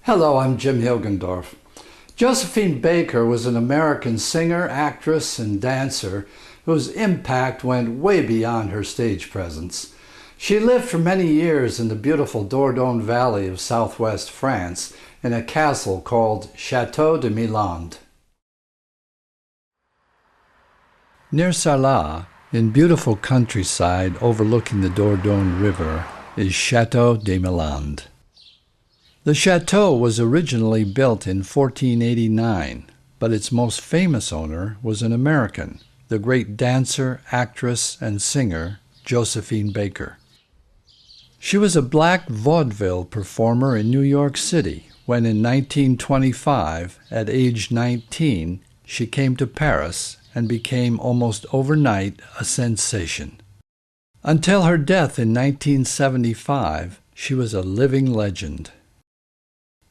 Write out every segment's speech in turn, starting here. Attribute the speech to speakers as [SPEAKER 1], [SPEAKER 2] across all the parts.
[SPEAKER 1] Hello, I'm Jim Hilgendorf. Josephine Baker was an American singer, actress, and dancer whose impact went way beyond her stage presence. She lived for many years in the beautiful Dordogne Valley of southwest France in a castle called Chateau de Milandes. Near Sarlat, in beautiful countryside overlooking the Dordogne River, is Chateau de Milandes. The chateau was originally built in 1489, but its most famous owner was an American, the great dancer, actress, and singer Josephine Baker. She was a black vaudeville performer in New York City when in 1925, at age 19, she came to Paris and became almost overnight a sensation. Until her death in 1975, she was a living legend.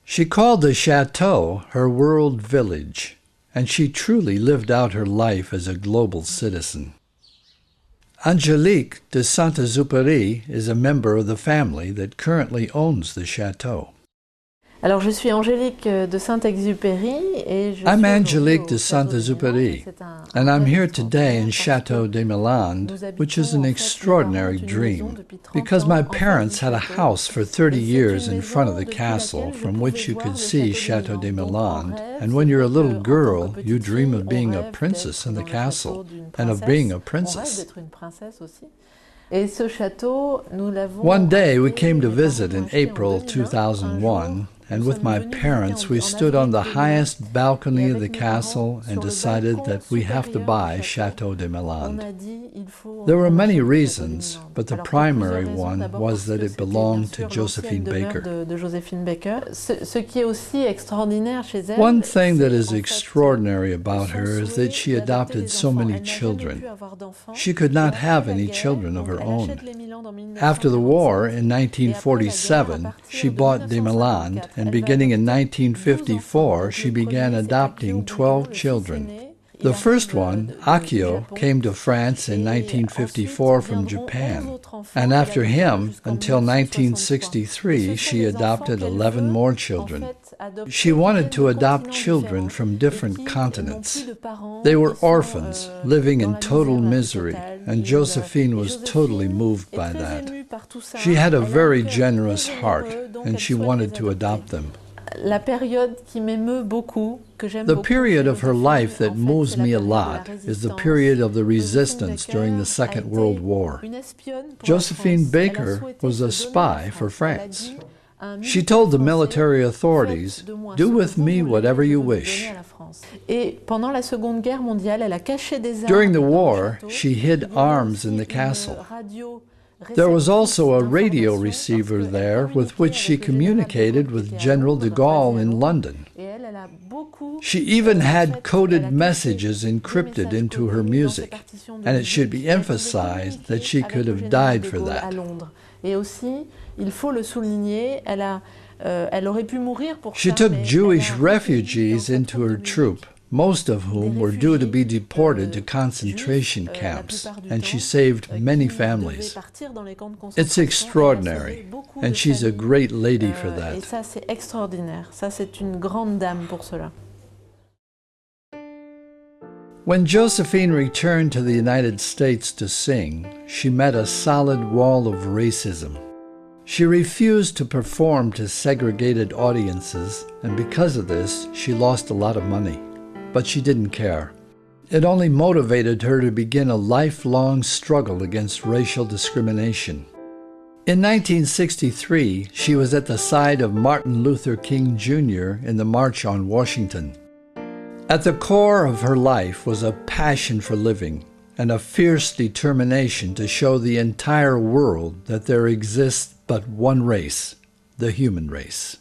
[SPEAKER 1] She called the chateau her world village, and she truly lived out her life as a global citizen. Angelique de Saint Exupery is a member of the family that currently owns the chateau.
[SPEAKER 2] Alors, je suis Angelique de Saint Exupery et je
[SPEAKER 1] I'm
[SPEAKER 2] suis
[SPEAKER 1] Angelique de
[SPEAKER 2] au
[SPEAKER 1] Saint
[SPEAKER 2] Château de
[SPEAKER 1] Exupery,
[SPEAKER 2] Milandes.
[SPEAKER 1] and I'm here today in Chateau de Milandes, which is an extraordinary dream, because my parents had a house for 30 years in front of the castle from which you could see Chateau de Milandes, and when you're a little girl, you dream of being a princess in the castle, and of being a princess. One day we came to visit in April 2001, and with my parents we stood on the highest balcony of the castle and decided that we have to buy Chateau de Milandes. There were many reasons, but the primary one was that it belonged to Josephine Baker. One thing that is extraordinary about her is that she adopted so many children. She could not have any children of her own. After the war, in 1947, she bought de Milandes, and beginning in 1954, she began adopting 12 children. The first one, Akio, came to France in 1954 from Japan, and after him, until 1963, she adopted 11 more children. She wanted to adopt children from different continents. They were orphans, living in total misery, and Josephine was totally moved by that. She had a very generous heart, and she wanted to adopt them. The period of her life that moves me a lot is the period of the resistance during the Second World War. Josephine Baker was a spy for France. She told the military authorities, "Do with me whatever you wish." During the war, she hid arms in the castle. There was also a radio receiver there with which she communicated with General de Gaulle in London. She even had coded messages encrypted into her music, and it should be emphasized that she could have died for that. She took Jewish refugees into her troupe, most of whom were due to be deported to concentration camps, and she saved many families. It's extraordinary, and she's a great lady for that. When Josephine returned to the United States to sing, she met a solid wall of racism. She refused to perform to segregated audiences, and because of this, she lost a lot of money. But she didn't care. It only motivated her to begin a lifelong struggle against racial discrimination. In 1963, she was at the side of Martin Luther King Jr. in the March on Washington. At the core of her life was a passion for living and a fierce determination to show the entire world that there exists but one race, the human race.